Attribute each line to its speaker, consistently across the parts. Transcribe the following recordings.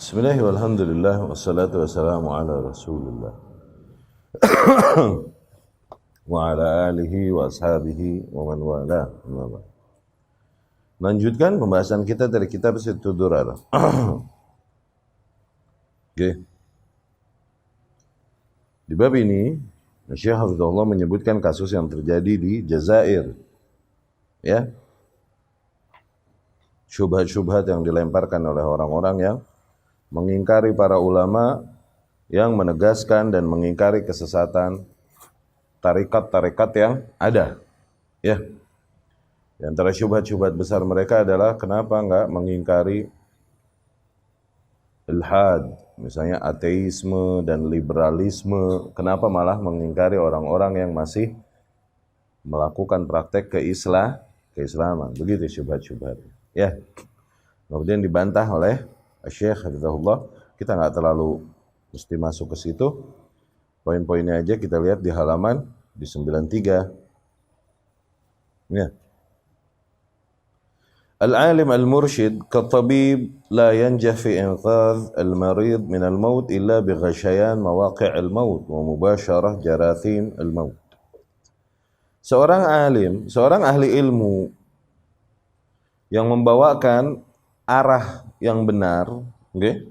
Speaker 1: Bismillah walhamdulillah wassalatu wassalamu ala rasulillah wa ala alihi wa ashabihi wa man wala. Lanjutkan pembahasan kita dari kitab Sittud Durar. Oke. Di bab ini Syekh Hafizahullah menyebutkan kasus yang terjadi di Jazair. Ya. Syubhat-syubhat yang dilemparkan oleh orang-orang yang mengingkari para ulama yang menegaskan dan mengingkari kesesatan tarikat-tarikat yang ada. Ya. Di antara syubhat-syubhat besar mereka adalah kenapa enggak mengingkari ilhad, misalnya ateisme dan liberalisme, kenapa malah mengingkari orang-orang yang masih melakukan praktek keislaman. Begitu syubhat-syubhat. Ya. Kemudian dibantah oleh Syekh Hafizahullah. Kita nggak terlalu mesti masuk ke situ. Poin-poinnya aja kita lihat di halaman di 93. Ya. Al-alim al-mursyid katabib la yanjah fi inqadh al-marid min al-maut illa bi ghashayan mawaqi' al-maut wa mubasharah jarathim al-maut. Seorang alim, seorang ahli ilmu yang membawakan arah yang benar, okay?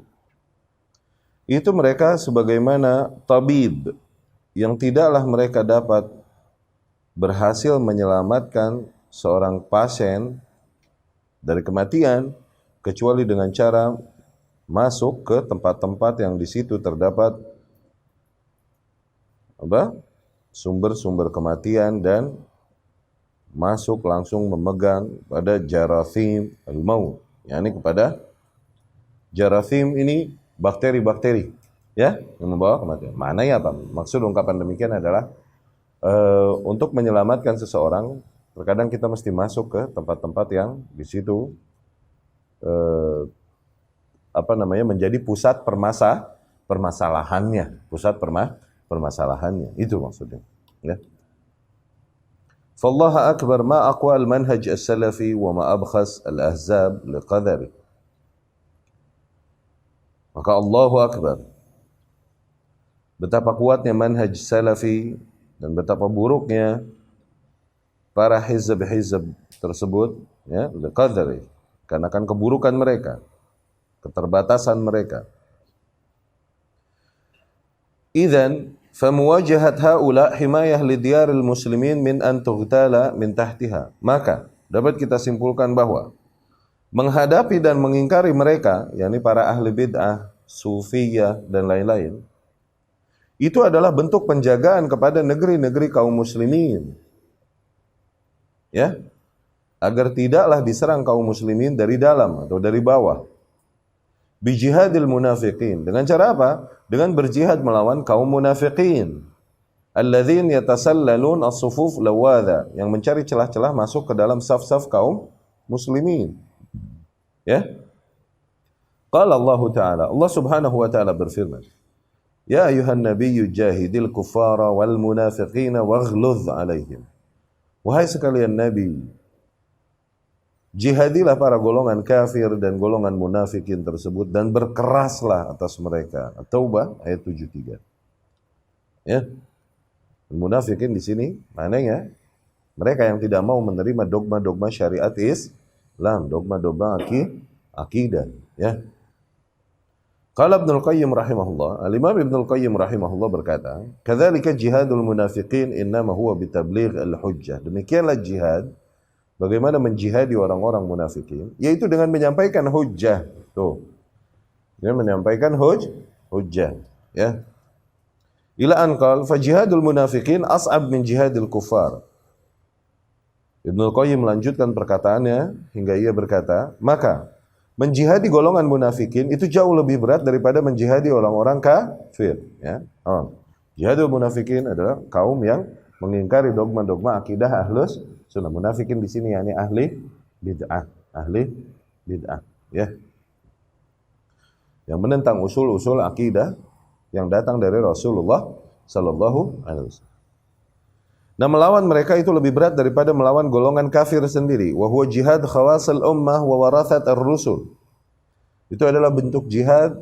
Speaker 1: Itu mereka sebagaimana tabib yang tidaklah mereka dapat berhasil menyelamatkan seorang pasien dari kematian kecuali dengan cara masuk ke tempat-tempat yang di situ terdapat sumber-sumber kematian dan masuk langsung memegang pada jarathim al-maut, yakni kepada jarathim ini bakteri-bakteri ya yang membawa kematian. Maknanya apa? Maksud ungkapan demikian adalah untuk menyelamatkan seseorang terkadang kita mesti masuk ke tempat-tempat yang di situ menjadi pusat permasalahannya, permasalahannya. Itu maksudnya, ya. فالله أكبر ما أقوى المنهج السلفي وما أبخس الأحزاب لقدره. Maka Allahu Akbar, betapa kuatnya manhaj salafi dan betapa buruknya para hizb-hizb tersebut, ya, liqadari, karena kan keburukan mereka, keterbatasan mereka. Idzan famuwajahat haula himayah lidiyaril muslimin min an tughtala min tahtiha. Maka dapat kita simpulkan bahwa menghadapi dan mengingkari mereka, yakni para ahli bid'ah, sufiyah dan lain-lain, itu adalah bentuk penjagaan kepada negeri-negeri kaum muslimin. Ya, agar tidaklah diserang kaum muslimin dari dalam atau dari bawah. Bijihadil munafiqin. Dengan cara apa? Dengan berjihad melawan kaum munafiqin. Alladzin yatasallalun as-sufuf lawadha, yang mencari celah-celah masuk ke dalam saf-saf kaum muslimin. Ya. Qala Allah Ta'ala, Allah Subhanahu wa Ta'ala berfirman, Ya ayuhan nabiyyu jahidil kuffara wal munafiqina waghludh alaihim. Wahai sekalian nabi, jihadilah para golongan kafir dan golongan munafikin tersebut dan berkeraslah atas mereka. At-Taubah ayat 73. Ya. Munafikin di sini maknanya mereka yang tidak mau menerima dogma-dogma syariat Islam, dogma-dogma akidah, ya. Qala Ibnu Al-Qayyim rahimahullah, Al-Imam Ibnu Al-Qayyim rahimahullah berkata, "Kadzalika jihadul munafiqin innama huwa bitabligh al-hujjah." Demikianlah jihad, bagaimana menjihadi orang-orang munafikin, yaitu dengan menyampaikan hujjah. Tuh. Dengan menyampaikan hujjah, ya. Ila an qala fa jihadul munafiqin as'ab min jihadil kuffar. Ibnu Qayyim melanjutkan perkataannya hingga ia berkata, maka menjihadi golongan munafikin itu jauh lebih berat daripada menjihadi orang-orang kafir, ya. Jihadul munafikin adalah kaum yang mengingkari dogma-dogma akidah ahlus sunnah. Munafikin di sini yakni ahli bid'ah, ya. Yang menentang usul-usul akidah yang datang dari Rasulullah sallallahu alaihi wasallam. Nah, melawan mereka itu lebih berat daripada melawan golongan kafir sendiri. Wa huwa jihad khawasil ummah wa warathat ar-rusul. Itu adalah bentuk jihad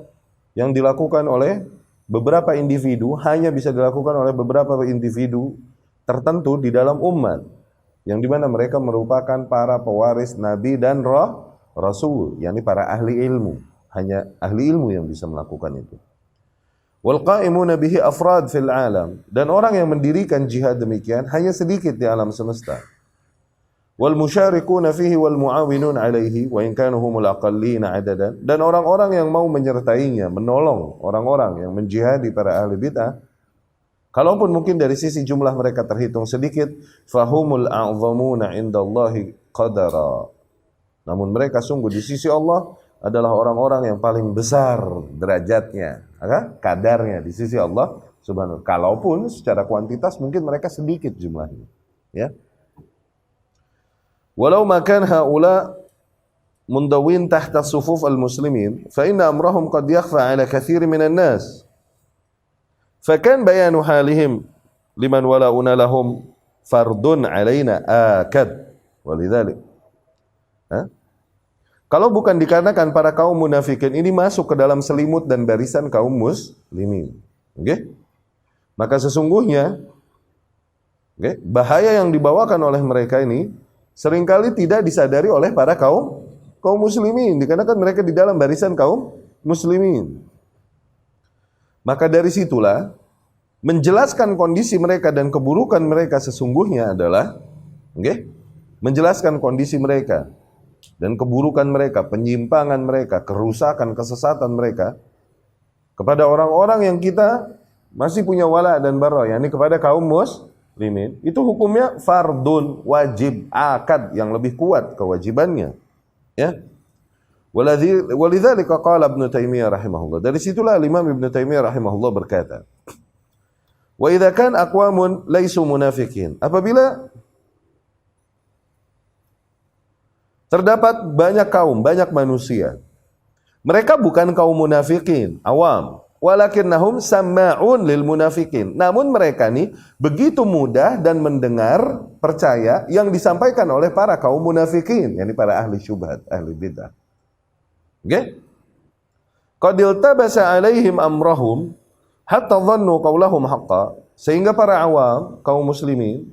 Speaker 1: yang dilakukan oleh beberapa individu, hanya bisa dilakukan oleh beberapa individu tertentu di dalam umat, yang dimana mereka merupakan para pewaris Nabi dan Rasul, yakni para ahli ilmu. Hanya ahli ilmu yang bisa melakukan itu. Wal qa'imuna bihi afrad fil alam, dan orang yang mendirikan jihad demikian hanya sedikit di alam semesta. Wal musyarikuna fihi wal muawinun alaihi wa in kanu humul aqallina adadan, dan orang-orang yang mau menyertainya, menolong orang-orang yang menjihadi para ahli bid'ah, kalaupun mungkin dari sisi jumlah mereka terhitung sedikit, fahumul a'zamuna indallahi qadara, namun mereka sungguh di sisi Allah adalah orang-orang yang paling besar derajatnya, kadarnya di sisi Allah Subhanahu. Kalaupun secara kuantitas mungkin mereka sedikit jumlahnya, ya. Walau makan haula mundawin tahta sufuf al-muslimin, fa inna amrahum qad yakhfa ala katsir minan nas. Fakan bayanu halihim liman walauna lahum fardun alaina akad. Walidzalik. Kalau bukan dikarenakan para kaum munafikin ini masuk ke dalam selimut dan barisan kaum muslimin, maka sesungguhnya bahaya yang dibawakan oleh mereka ini seringkali tidak disadari oleh para kaum muslimin, dikarenakan mereka di dalam barisan kaum muslimin. Maka dari situlah menjelaskan kondisi mereka dan keburukan mereka sesungguhnya adalah menjelaskan kondisi mereka dan keburukan mereka, penyimpangan mereka, kerusakan, kesesatan mereka kepada orang-orang yang kita masih punya wala dan bara, yakni kepada kaum muslimin. Itu hukumnya fardun, wajib, akad yang lebih kuat kewajibannya, ya. Walidzalika qala Ibnu Taimiyah rahimahullah. Dari situlah Imam Ibnu Taimiyah rahimahullah berkata, wa idza kan aqwamun laisu munafikin, apabila terdapat banyak kaum, banyak manusia, mereka bukan kaum munafikin awam, walakinnahum sama'un lil munafikin, namun mereka nih begitu mudah dan mendengar, percaya yang disampaikan oleh para kaum munafikin, yakni para ahli syubhat, ahli bid'ah. Qad iltabasa alaihim amrahum hatta dhannu qaulahum haqqa, sehingga para awam, kaum muslimin,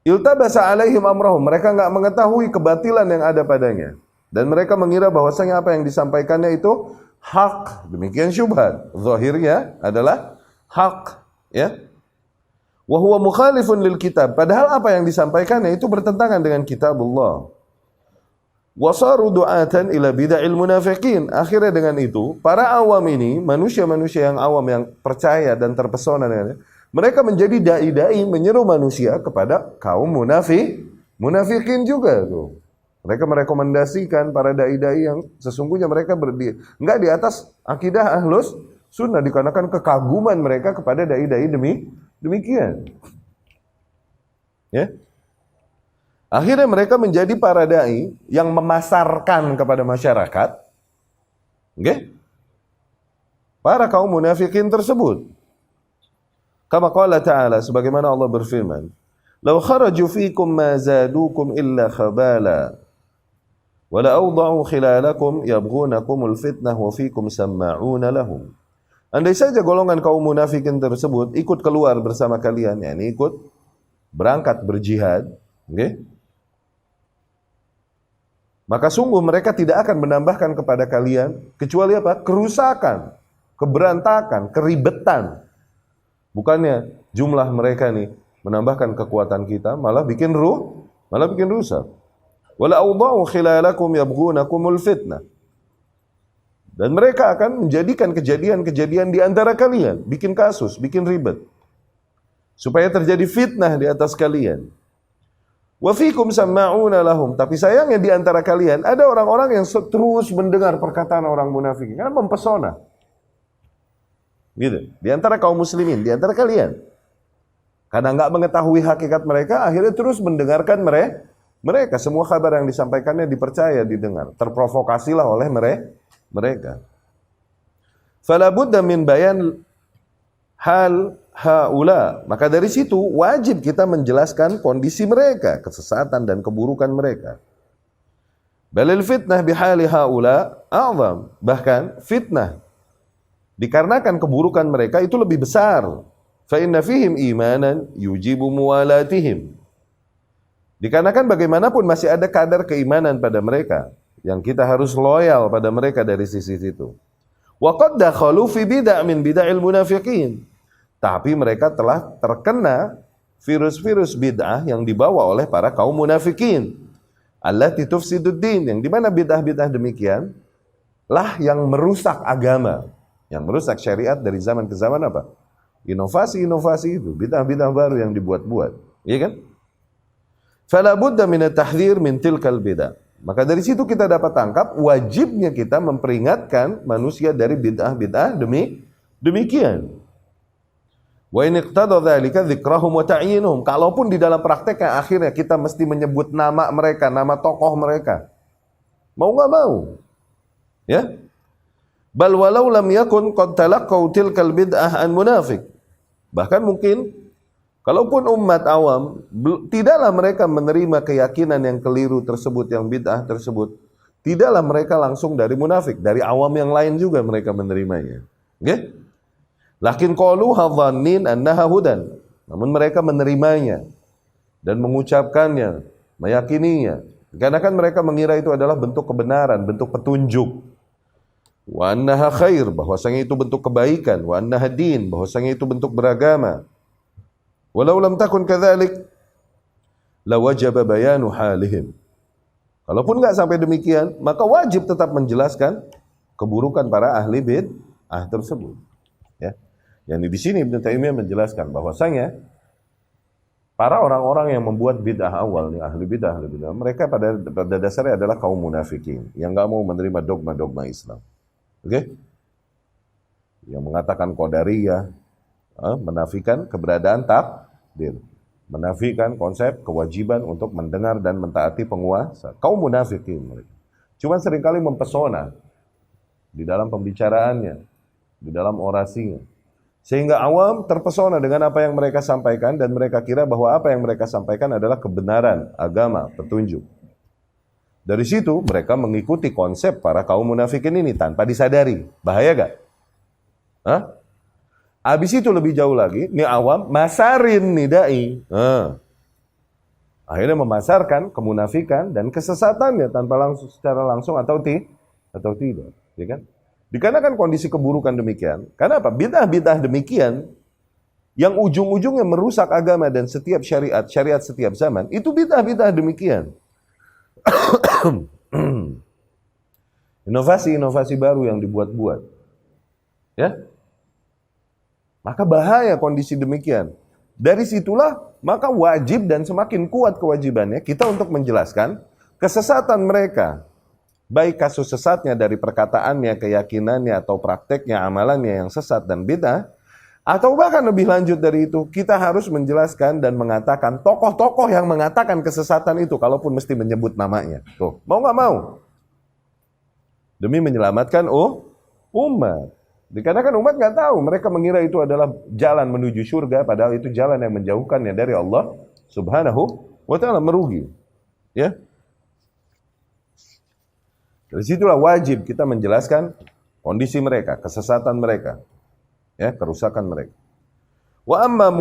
Speaker 1: iltabasa alaihim amrahum, mereka enggak mengetahui kebatilan yang ada padanya, dan mereka mengira bahwasanya apa yang disampaikannya itu hak. Demikian syubhat, zahirnya adalah hak, ya. Wa huwa mukhalifun lil kitab, padahal apa yang disampaikannya itu bertentangan dengan kitabullah. Wasaru du'atan ila bid'il munafiqin, akhirnya dengan itu para awam ini, manusia-manusia yang awam yang percaya dan terpesona dengan, mereka menjadi dai-dai menyeru manusia kepada kaum munafikin juga tuh. Mereka merekomendasikan para dai-dai yang sesungguhnya mereka enggak di atas akidah ahlus sunnah, dikarenakan kekaguman mereka kepada dai-dai demikian. Ya. Akhirnya mereka menjadi para dai yang memasarkan kepada masyarakat, para kaum munafikin tersebut. Kama qala ta'ala, sebagaimana Allah berfirman, "Law kharaju fikum ma zadukum illa khabala, wa la awda'u khilalakum yabghunakumul fitnah wa fikum samma'una lahum." Andai saja golongan kaum munafikin tersebut ikut keluar bersama kalian, yakni ikut berangkat berjihad, maka sungguh mereka tidak akan menambahkan kepada kalian kecuali apa? Kerusakan, keberantakan, keribetan. Bukannya jumlah mereka nih menambahkan kekuatan kita, malah bikin rusak. Wala awda'u khilalakum yabghunakumul fitnah. Dan mereka akan menjadikan kejadian-kejadian di antara kalian, bikin kasus, bikin ribet, supaya terjadi fitnah di atas kalian. Wa fikum samma'una lahum, tapi sayangnya di antara kalian ada orang-orang yang terus mendengar perkataan orang munafik, karena mempesona. Gitu. Di antara kaum muslimin, di antara kalian. Karena enggak mengetahui hakikat mereka, akhirnya terus mendengarkan mereka. Semua kabar yang disampaikannya dipercaya, didengar. Terprovokasilah oleh mereka. Fala budda min bayan hal haula. Maka dari situ wajib kita menjelaskan kondisi mereka, kesesatan dan keburukan mereka. Balil fitnah bihali haula a'zam. Bahkan fitnah dikarenakan keburukan mereka itu lebih besar. Fa inna fihim imanan yujibu muwalatihim. Dikarenakan bagaimanapun masih ada kadar keimanan pada mereka yang kita harus loyal pada mereka dari sisi itu. Wa qad dakhalu fi bid'a min bid'il munafiqin. Tapi mereka telah terkena virus-virus bid'ah yang dibawa oleh para kaum munafikin. Allati tufsidud din, yang dimana bid'ah-bid'ah demikian lah yang merusak agama, yang merusak syariat dari zaman ke zaman apa? Inovasi-inovasi itu, bid'ah-bid'ah baru yang dibuat-buat, iya kan? Fala budda min at-tahdhir min tilkal bid'ah. Maka dari situ kita dapat tangkap wajibnya kita memperingatkan manusia dari bid'ah-bid'ah demikian. Wa in iqtada dzalika dzikrahum wa ta'yinuhum. Kalaupun di dalam prakteknya akhirnya kita mesti menyebut nama mereka, nama tokoh mereka. Mau enggak mau. Ya? Bal walau lam yakun qad talaqqau tilkal bid'ah an munafiq. Bahkan mungkin kalaupun umat awam tidaklah mereka menerima keyakinan yang keliru tersebut, yang bid'ah tersebut, tidaklah mereka langsung dari munafik, dari awam yang lain juga mereka menerimanya. Oke? Lakin qalu hadhannin annaha hudan. Namun mereka menerimanya dan mengucapkannya, meyakininya. Karena kan mereka mengira itu adalah bentuk kebenaran, bentuk petunjuk. Wa annaha khair, bahwasanya itu bentuk kebaikan. Wa annaha din, bahwasanya itu bentuk beragama. Walau lam takun kadzalik la wajaba bayanu halihim. Kalaupun enggak sampai demikian, maka wajib tetap menjelaskan keburukan para ahli bid'ah tersebut. Ya. Yang di sini Ibnu Taimiyah menjelaskan bahwasanya para orang-orang yang membuat bid'ah awal, nih ahli bid'ah, mereka pada dasarnya adalah kaum munafikin yang enggak mau menerima dogma-dogma Islam. Oke? Yang mengatakan qadariyah, menafikan keberadaan takdir, menafikan konsep kewajiban untuk mendengar dan mentaati penguasa. Kaum munafikin mereka. Cuma seringkali mempesona di dalam pembicaraannya, di dalam orasinya. Sehingga awam terpesona dengan apa yang mereka sampaikan dan mereka kira bahwa apa yang mereka sampaikan adalah kebenaran, agama, petunjuk. Dari situ mereka mengikuti konsep para kaum munafikin ini tanpa disadari. Bahaya gak? Hah? Habis itu lebih jauh lagi, nih awam masarin nih dai. Akhirnya memasarkan kemunafikan dan kesesatannya tanpa langsung, secara langsung atau tidak, ya kan? Dikarenakan kondisi keburukan demikian. Karena apa? Bid'ah-bid'ah demikian yang ujung-ujungnya merusak agama dan setiap syariat setiap zaman, itu bid'ah-bid'ah demikian. Inovasi-inovasi baru yang dibuat-buat. Ya? Maka bahaya kondisi demikian. Dari situlah maka wajib dan semakin kuat kewajibannya kita untuk menjelaskan kesesatan mereka. Baik kasus sesatnya dari perkataannya, keyakinannya, atau prakteknya, amalannya yang sesat dan bid'ah, atau bahkan lebih lanjut dari itu, kita harus menjelaskan dan mengatakan tokoh-tokoh yang mengatakan kesesatan itu, kalaupun mesti menyebut namanya. Tuh, mau nggak mau? Demi menyelamatkan umat. Dikarenakan umat nggak tahu, mereka mengira itu adalah jalan menuju surga, padahal itu jalan yang menjauhkannya dari Allah Subhanahu wa Ta'ala, merugi. Ya. Dari situlah wajib kita menjelaskan kondisi mereka, kesesatan mereka, ya, kerusakan mereka. Wa amma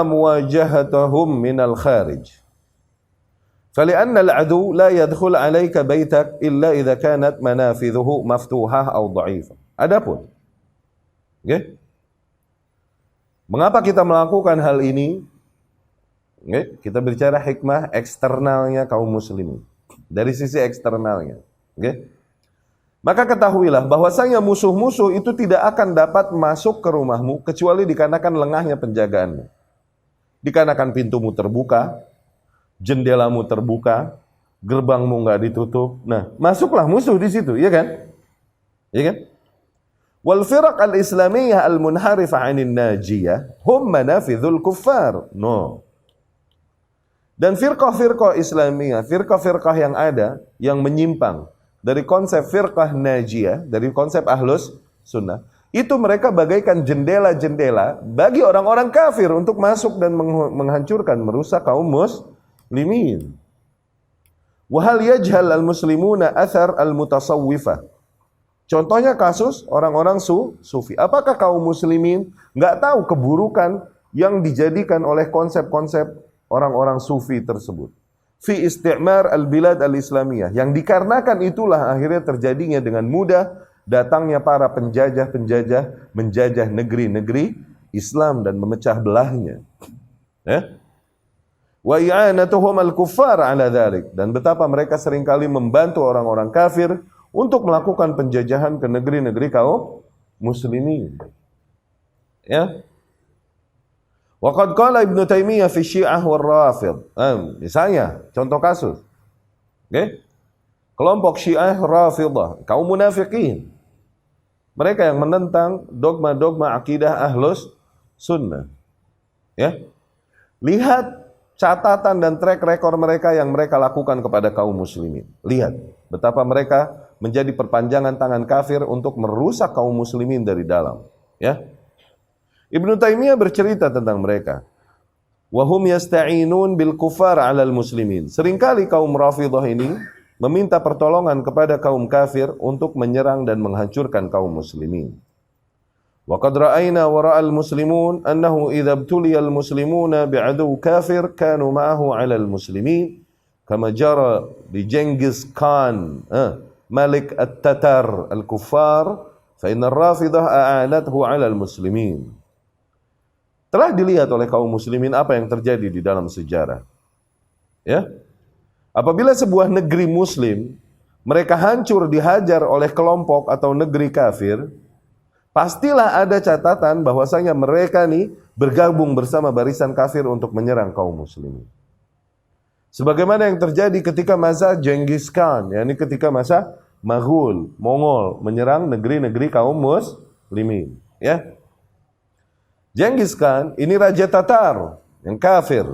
Speaker 1: muwajahatahum minal kharij. Fali'anna al-'adu la yadkhul 'alaika baitak illa idza kanat manafidhuhu maftuhah aw dha'ifah. Adapun, okay? Mengapa kita melakukan hal ini? Okay? Kita bicara hikmah eksternalnya kaum muslimin. Dari sisi eksternalnya, okay? Maka ketahuilah bahwasanya musuh-musuh itu tidak akan dapat masuk ke rumahmu kecuali dikarenakan lengahnya penjagaanmu. Dikarenakan pintumu terbuka, jendelamu terbuka, gerbangmu nggak ditutup. Nah, masuklah musuh di situ, iya kan? Iya kan? Wal firaq al-islamiyah al-munharifah 'anil najiyah hum manafidhul kuffar. No. Dan firqah-firqah Islamiyah, firqah-firqah yang ada, yang menyimpang dari konsep firqah najiyah, dari konsep ahlus sunnah, itu mereka bagaikan jendela-jendela bagi orang-orang kafir untuk masuk dan menghancurkan, merusak kaum muslimin. Wa hal yajhal al-muslimuna athar al-mutasawwifah. Contohnya kasus orang-orang sufi. Apakah kaum muslimin nggak tahu keburukan yang dijadikan oleh konsep-konsep orang-orang sufi tersebut? Fi istimar al-bilad al-islamiyah. Yang dikarenakan itulah akhirnya terjadinya dengan mudah datangnya para penjajah-penjajah menjajah negeri-negeri Islam dan memecah belahnya. Wa i'anatuhum al-kuffar ala dhalik. Dan betapa mereka seringkali membantu orang-orang kafir untuk melakukan penjajahan ke negeri-negeri kaum muslimin. Ya. Wa qad qala Ibnu Taimiyah fi Syiah wal Rafidh. Misalnya, contoh kasus. Okay? Kelompok Syiah Rafidhah, kaum munafikin. Mereka yang menentang dogma-dogma akidah Ahlus Sunnah. Ya. Lihat catatan dan track record mereka yang mereka lakukan kepada kaum muslimin. Lihat betapa mereka menjadi perpanjangan tangan kafir untuk merusak kaum muslimin dari dalam. Ya. Ibnu Taimiyah bercerita tentang mereka. Wahum yasta'inun bil kufar 'alal muslimin. Seringkali kaum Rafidhah ini meminta pertolongan kepada kaum kafir untuk menyerang dan menghancurkan kaum muslimin. Wa qad ra'ayna wa ra'al muslimun annahu idza ibtuliya al muslimuna bi'adu kafir kanu ma'ahu 'alal muslimin kama jara di Genghis Khan Malik at-Tatar al-Kuffar fa inna ar-Rafidah a'anathu 'alal muslimin. Telah dilihat oleh kaum muslimin apa yang terjadi di dalam sejarah. Ya. Apabila sebuah negeri muslim mereka hancur dihajar oleh kelompok atau negeri kafir, pastilah ada catatan bahwasanya mereka nih bergabung bersama barisan kafir untuk menyerang kaum muslimin. Sebagaimana yang terjadi ketika masa Genghis Khan, yakni ketika masa Maghul, Mongol menyerang negeri-negeri kaum muslimin, ya. Genghis Khan ini raja Tatar yang kafir,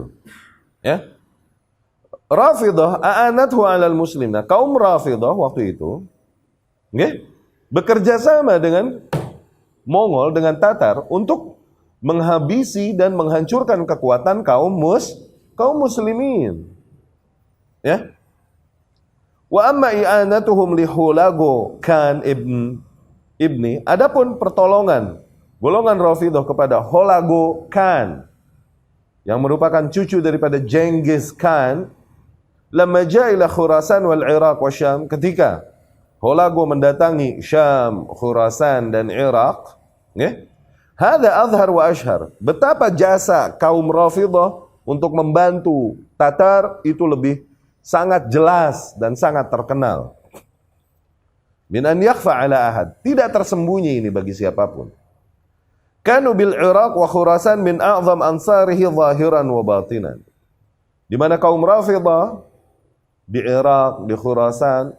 Speaker 1: ya. Rafidah a'anathu 'alal muslim. Nah, kaum Rafidah waktu itu, okay, bekerja sama dengan Mongol, dengan Tatar untuk menghabisi dan menghancurkan kekuatan kaum muslimin. Ya. Wa amma i'anatuhum li Hulagu Khan ibni, adapun pertolongan golongan Rafidah kepada Hulagu Khan yang merupakan cucu daripada Genghis Khan, lamma ja'a ila Khurasan wal Iraq wa Syam, ketika Hulagu mendatangi Syam, Khurasan dan Iraq, ya. Hadza azhar wa ashhar. Betapa jasa kaum Rafidah untuk membantu Tatar itu lebih sangat jelas dan sangat terkenal. Min an yakhfa ala ahad. Tidak tersembunyi ini bagi siapapun. Kanu bil Iraq wa Khurasan min a'zam ansarihi zahiran wa batinan. Di mana kaum Rafidah di Irak, di Khurasan,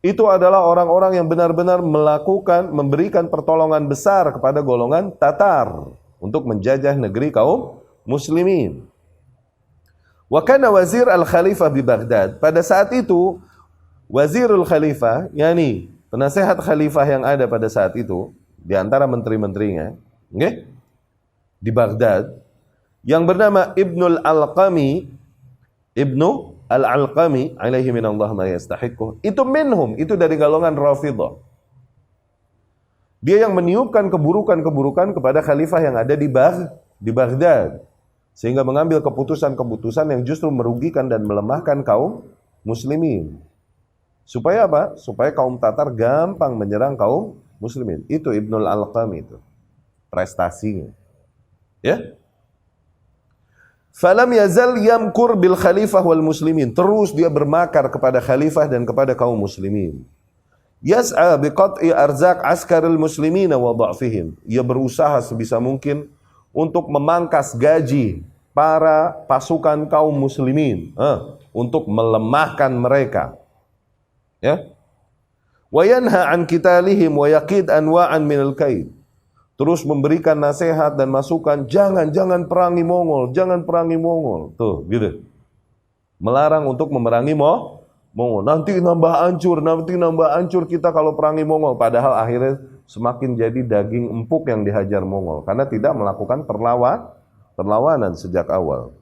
Speaker 1: itu adalah orang-orang yang benar-benar memberikan pertolongan besar kepada golongan Tatar untuk menjajah negeri kaum muslimin. Wa kana wazir al-khalifah di Baghdad. Pada saat itu, wazirul khalifah, yakni penasehat khalifah yang ada pada saat itu, di antara menteri-menterinya, okay, di Baghdad, yang bernama Ibnu Al-Alqami alaihi minallah ma yastahiqquh, itu minhum, itu dari golongan Rafidah. Dia yang meniupkan keburukan-keburukan kepada khalifah yang ada di Baghdad, sehingga mengambil keputusan-keputusan yang justru merugikan dan melemahkan kaum muslimin. Supaya apa? Supaya kaum Tatar gampang menyerang kaum muslimin. Itu Ibnu Al-Alqami itu prestasinya. Ya. Falam yazal yamkur bil khalifah wal muslimin. Terus dia bermakar kepada khalifah dan kepada kaum muslimin. Yas'a biqat'i arzaq askaril muslimin wa dha'fihim. Ia berusaha sebisa mungkin untuk memangkas gaji para pasukan kaum muslimin, untuk melemahkan mereka. Ya. Wa yanha an qitalihim wa yaqid anwa'an minal kaid. Terus memberikan nasihat dan masukan, jangan perangi Mongol, jangan perangi Mongol. Tuh, gitu. Melarang untuk memerangi Mongol. Nanti nambah hancur kita kalau perangi Mongol. Padahal akhirnya semakin jadi daging empuk yang dihajar Mongol karena tidak melakukan perlawanan sejak awal.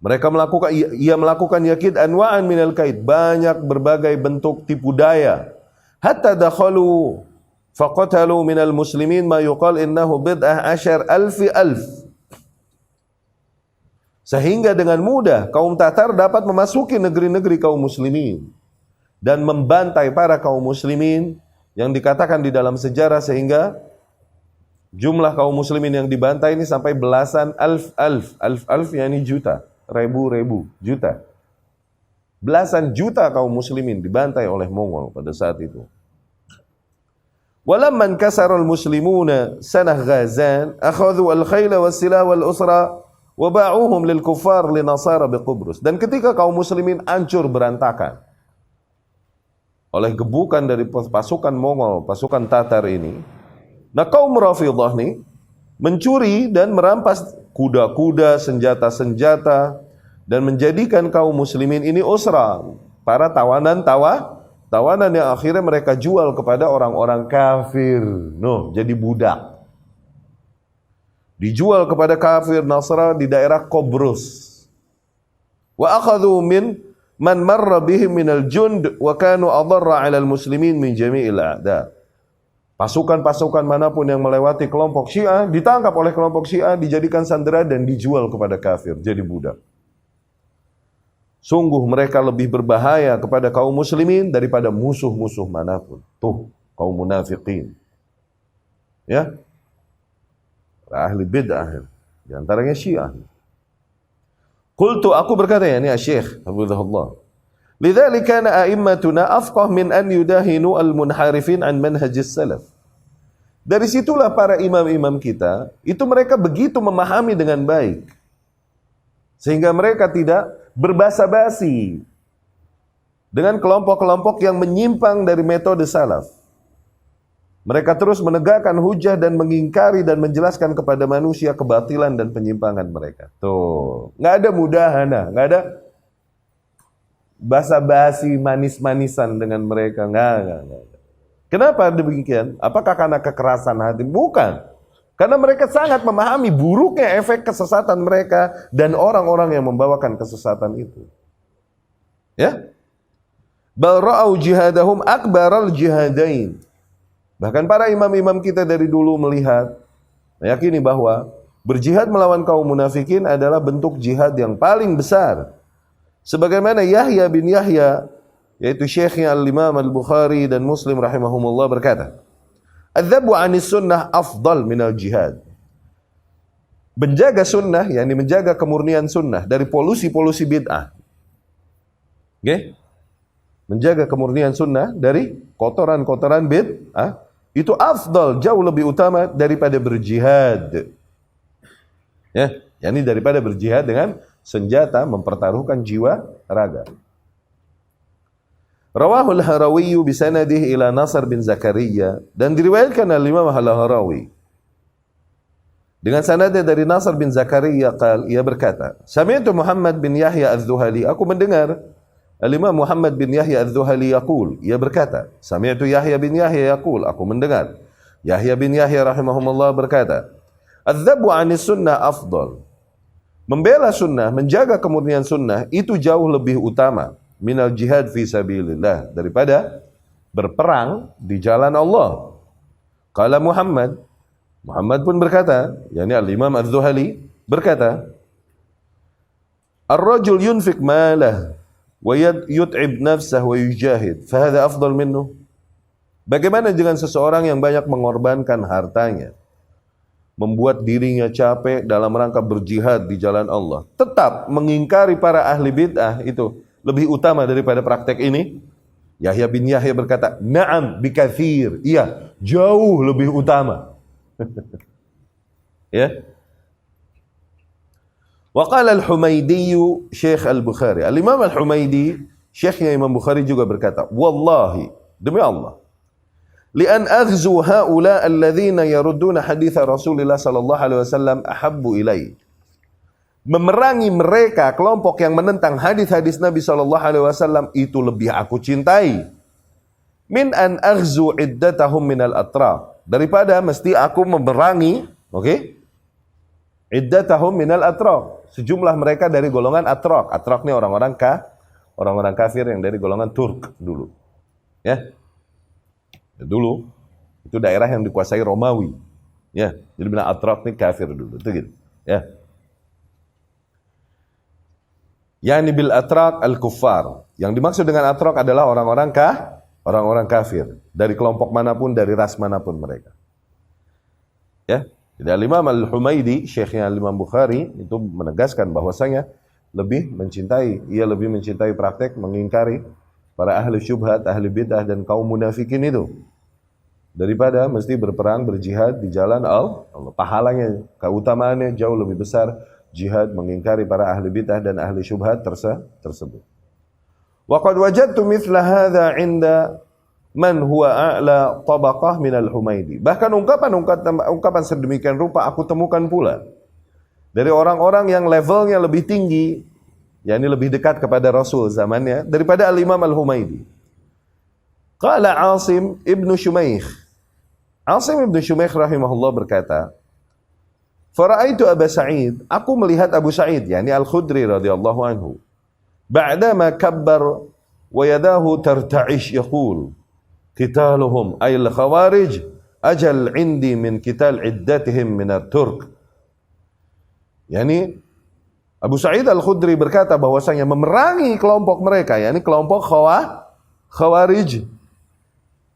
Speaker 1: Mereka melakukan, ia melakukan yakid anwa'an minal kaid, banyak berbagai bentuk tipu daya. Hatta dakhalu faqatalu minal muslimin ma yuqal innahu bid'ah asyar alfi alf. Sehingga dengan mudah kaum Tatar dapat memasuki negeri-negeri kaum muslimin dan membantai para kaum muslimin yang dikatakan di dalam sejarah, sehingga jumlah kaum muslimin yang dibantai ini sampai belasan alf yakni juta, ribu juta. Belasan juta kaum muslimin dibantai oleh Mongol pada saat itu. Walamman kasara al-muslimuna sanah Ghazan akhadhu al-khayla was-silah wal-usra wa ba'uhum lil-kuffar li-nasara bi-Qubrus. Dan ketika kaum muslimin hancur berantakan oleh gebukan dari pasukan Mongol, pasukan Tatar ini, nah kaum Rafidhah nih mencuri dan merampas kuda-kuda, senjata-senjata, dan menjadikan kaum muslimin ini usra, para tawanan yang akhirnya mereka jual kepada orang-orang kafir. Jadi budak. Dijual kepada kafir Nasra di daerah Qobrus. Wa akhadhu min man marra bihim minal jund wa kanu adarra 'alal muslimin min jami'il a'da. Pasukan-pasukan manapun yang melewati kelompok Syiah ditangkap oleh kelompok Syiah, dijadikan sandera dan dijual kepada kafir jadi budak. Sungguh mereka lebih berbahaya kepada kaum muslimin daripada musuh-musuh manapun. Tuh, kaum munafiqin. Ya. Ahli bid'ah. Di antaranya Syiah. Qultu, aku berkata, ya, ini Syekh hafizahullah. Lidzalika kana a'immatuna afqah min an yudahinu al-munharifin an manhajis salaf. Dari situlah para imam-imam kita, itu mereka begitu memahami dengan baik, sehingga mereka tidak berbasa-basi dengan kelompok-kelompok yang menyimpang dari metode salaf. Mereka terus menegakkan hujah dan mengingkari dan menjelaskan kepada manusia kebatilan dan penyimpangan mereka. Tuh, nggak ada mudahana, nggak ada basa-basi manis-manisan dengan mereka. Nggak. Kenapa demikian? Apakah karena kekerasan hati? Bukan. Karena mereka sangat memahami buruknya efek kesesatan mereka dan orang-orang yang membawakan kesesatan itu. Ya? Bal ra'au jihadahum akbaral jihadain. Bahkan para imam-imam kita dari dulu melihat, meyakini bahwa berjihad melawan kaum munafikin adalah bentuk jihad yang paling besar. Sebagaimana Yahya bin Yahya, yaitu syekhnya Al-Imam Al-Bukhari dan Muslim rahimahumullah berkata, "Adzabu 'anis sunnah afdal minal jihad." Menjaga sunnah, yakni menjaga kemurnian sunnah dari polusi-polusi bid'ah. Okay? Menjaga kemurnian sunnah dari kotoran-kotoran bid'ah itu afdal, jauh lebih utama daripada berjihad. Ya, yakni daripada berjihad dengan senjata, mempertaruhkan jiwa raga. Rawahul Harawi bisanadihi ila Nasr bin Zakaria, dan diriwayatkan oleh Imam Al-Harawi dengan sanadnya dari Nasr bin Zakaria ia berkata, Sami'tu Muhammad bin Yahya Az-Zuhali, aku mendengar Al-Imam Muhammad bin Yahya Az-Zuhali yaqul, ia berkata, Sami'tu Yahya bin Yahya yaqul, aku mendengar Yahya bin Yahya rahimahumullah berkata, Az-zabu 'anis sunnah afdal. Membela sunnah, menjaga kemurnian sunnah itu jauh lebih utama minal jihad fi sabilillah, daripada berperang di jalan Allah. Qala Muhammad pun berkata, yakni Al-Imam Az-Zuhali berkata, Ar-rajul yunfik malah wa yut'ib nafsah wa yujahid, fahadha afdal minhu. Bagaimana dengan seseorang yang banyak mengorbankan hartanya, membuat dirinya capek dalam rangka berjihad di jalan Allah, tetap mengingkari para ahli bid'ah, itu lebih utama daripada praktek ini? Yahya bin Yahya berkata, na'am bikathir. Iya, jauh lebih utama. Ya. Wa qala al-Humaydi Syekh al-Bukhari. Al-Imam al-Humaydi, syekhnya Imam Bukhari juga berkata, wallahi, demi Allah, li'an aghzu haula alladhina yarudduna haditha Rasulullah sallallahu alaihi wasallam ahabbu ilai. Memerangi mereka, kelompok yang menentang hadis-hadis Nabi sallallahu alaihi wasallam, itu lebih aku cintai min an aghzu iddatahum minal atraf, daripada mesti aku memerangi, Iddatahum minal atraq. Sejumlah mereka dari golongan atraq. Atraq ini orang-orang kafir yang dari golongan Turk dulu. Ya. Dulu itu daerah yang dikuasai Romawi. Ya, jadi bilang atraq ini kafir dulu. Itu gitu. Ya. Yani bil atraq al-kuffar. Yang dimaksud dengan atraq adalah orang-orang kafir dari kelompok manapun, dari ras manapun mereka. Ya. Jadi Al-Imam Al-Humaidi, syekhnya Al-Imam Bukhari, itu menegaskan bahwasanya lebih mencintai praktek mengingkari para ahli syubhat, ahli bid'ah dan kaum munafikin itu daripada mesti berperang, berjihad di jalan Allah. Pahalanya, keutamaannya jauh lebih besar jihad mengingkari para ahli bid'ah dan ahli syubhat tersebut. Wa qad wajadtu mithla hadza 'inda man huwa a'la tabaqah minal Humaidi. Bahkan ungkapan sedemikian rupa aku temukan pula dari orang-orang yang levelnya lebih tinggi, yakni lebih dekat kepada Rasul zamannya daripada Al-Imam Al-Humaidi. Qala Asim ibnu Shumaykh. Asim ibnu Shumaykh rahimahullah berkata, "Fara'aitu Abu Sa'id, aku melihat Abu Sa'id, yakni Al-Khudri radhiyallahu anhu. Ba'dama kabbar wa yadahu tarta'ish yaqul, qitaluhum ayil khawarij ajal indi min qital iddatihim minat Turk." Yani Abu Sa'id Al-Khudri berkata bahwasanya memerangi kelompok mereka, yakni kelompok Khawarij,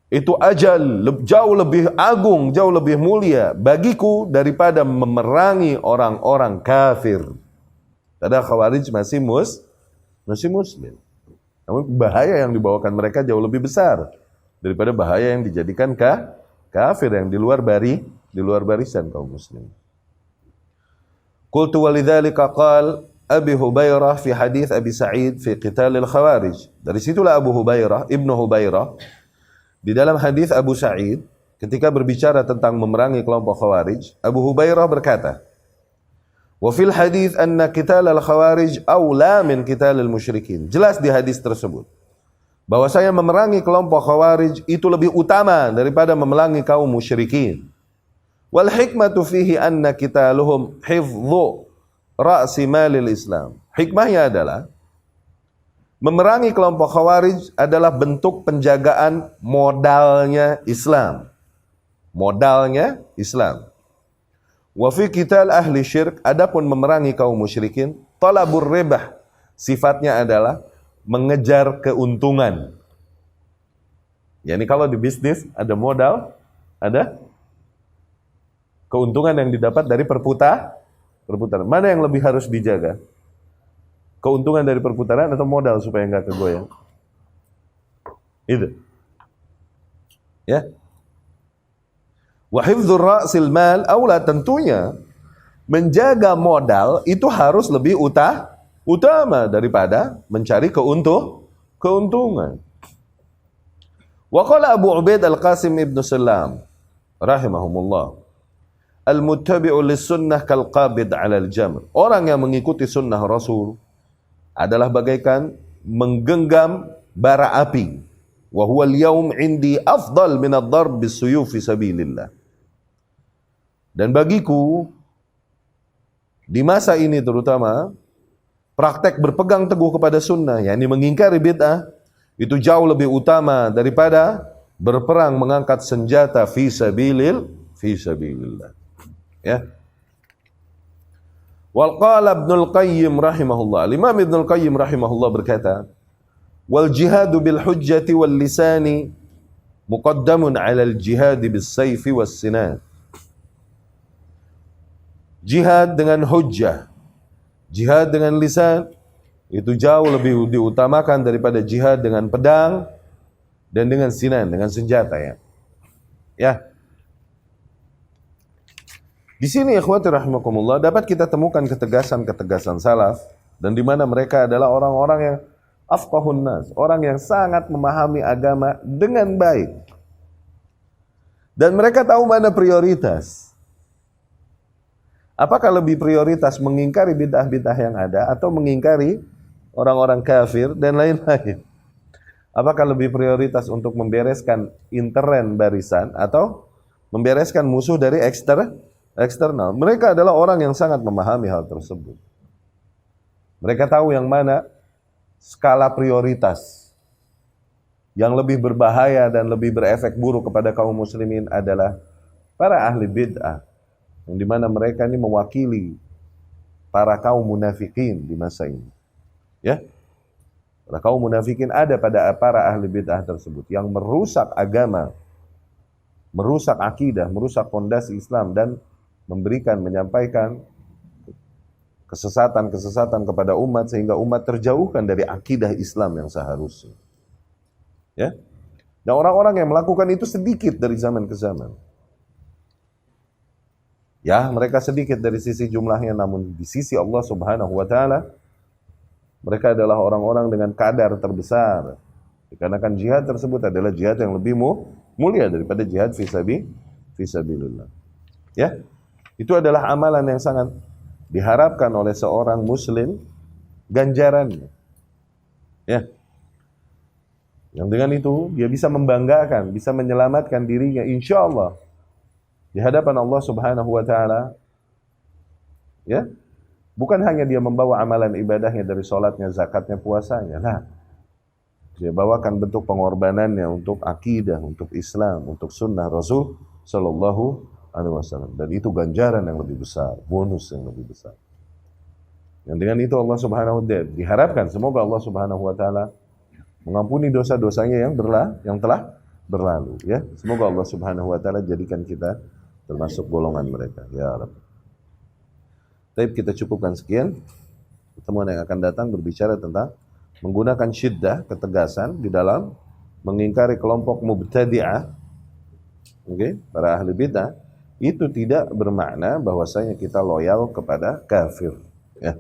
Speaker 1: itu ajal jauh lebih agung, jauh lebih mulia bagiku daripada memerangi orang-orang kafir. Padahal Khawarij masih muslim. Namun bahaya yang dibawakan mereka jauh lebih besar daripada bahaya yang dijadikan kafir yang di luar barisan kaum muslim. Qultu walidzalika qala Abi Hubairah fi hadis Abi Sa'id fi qitalil khawarij. Dari situlah Ibnu Hubairah di dalam hadis Abu Sa'id ketika berbicara tentang memerangi kelompok khawarij, Abu Hubairah berkata, wa fil hadis anna qitalal khawarij aula min qitalil musyrikin. Jelas di hadis tersebut bahwasanya memerangi kelompok khawarij itu lebih utama daripada memerangi kaum musyrikin. Wal hikmatu fihi anna qitaluhum hifdhu ra'si malil Islam. Hikmahnya adalah memerangi kelompok khawarij adalah bentuk penjagaan modalnya Islam. Modalnya Islam. Wa fi qital ahli syirk, adapun memerangi kaum musyrikin, talabur ribah, sifatnya adalah mengejar keuntungan. Yani kalau di bisnis ada modal, ada keuntungan yang didapat dari perputaran. Mana yang lebih harus dijaga? Keuntungan dari perputaran atau modal supaya nggak kegoyang? Itu. Ya. Wa hifdzur ra'sil mal aula, tentunya menjaga modal itu harus lebih utama daripada mencari keuntungan. Wa qala Abu Ubaid Al-Qasim ibn Salam rahimahumullah, al-muttabi'u lis-sunnah kal-qabid 'alal jamr. Orang yang mengikuti sunnah Rasul adalah bagaikan menggenggam bara api. Wa huwa al-yawm 'indi afdal min ad-darb bis-suyuf fi sabilillah. Dan bagiku di masa ini terutama praktek berpegang teguh kepada sunnah, yakni mengingkari bid'ah, itu jauh lebih utama daripada berperang mengangkat senjata fi sabilillah. Ya. Wal qala Ibnul Qayyim rahimahullah. Imam Ibnul Qayyim rahimahullah berkata, wal jihadu bil hujjati wal lisani muqaddamun 'ala al jihad bis sayfi was sinan. Jihad dengan hujjah, jihad dengan lisan itu jauh lebih diutamakan daripada jihad dengan pedang dan dengan sinan, dengan senjata, ya. Ya. Di sini ikhwati rahimakumullah dapat kita temukan ketegasan salaf, dan di mana mereka adalah orang-orang yang afqahun nas, orang yang sangat memahami agama dengan baik. Dan mereka tahu mana prioritas. Apakah lebih prioritas mengingkari bid'ah-bid'ah yang ada atau mengingkari orang-orang kafir dan lain-lain? Apakah lebih prioritas untuk membereskan intern barisan atau membereskan musuh dari eksternal. Mereka adalah orang yang sangat memahami hal tersebut. Mereka tahu yang mana skala prioritas yang lebih berbahaya dan lebih berefek buruk kepada kaum muslimin adalah para ahli bid'ah, yang dimana mereka ini mewakili para kaum munafikin di masa ini. Ya, para kaum munafikin ada pada para ahli bid'ah tersebut yang merusak agama, merusak akidah, merusak fondasi Islam, dan menyampaikan kesesatan-kesesatan kepada umat sehingga umat terjauhkan dari akidah Islam yang seharusnya. Ya, dan orang-orang yang melakukan itu sedikit dari zaman ke zaman. Ya, mereka sedikit dari sisi jumlahnya, namun di sisi Allah Subhanahu wa Ta'ala, mereka adalah orang-orang dengan kadar terbesar. Dikarenakan jihad tersebut adalah jihad yang lebih mulia daripada jihad fisabilillah. Ya, itu adalah amalan yang sangat diharapkan oleh seorang muslim ganjarannya. Ya, yang dengan itu dia bisa membanggakan, bisa menyelamatkan dirinya insya Allah di hadapan Allah Subhanahu wa Ta'ala. Ya, bukan hanya dia membawa amalan ibadahnya dari sholatnya, zakatnya, puasanya. Nah, dia bawakan bentuk pengorbanannya untuk akidah, untuk Islam, untuk sunnah Rasul Sallallahu Alaihi Wasallam. Dan itu ganjaran yang lebih besar, bonus yang lebih besar. Yang dengan itu Allah Subhanahu wa Ta'ala diharapkan semoga Allah Subhanahu wa Ta'ala mengampuni dosa-dosanya yang telah berlalu. Ya, semoga Allah Subhanahu wa Ta'ala jadikan kita termasuk golongan mereka. Ya Rabb. Baik, kita cukupkan sekian. Pertemuan yang akan datang berbicara tentang menggunakan syiddah, ketegasan di dalam mengingkari kelompok mubtadi'ah. Oke, para ahli bid'ah. Itu tidak bermakna bahwasanya kita loyal kepada kafir. Ya.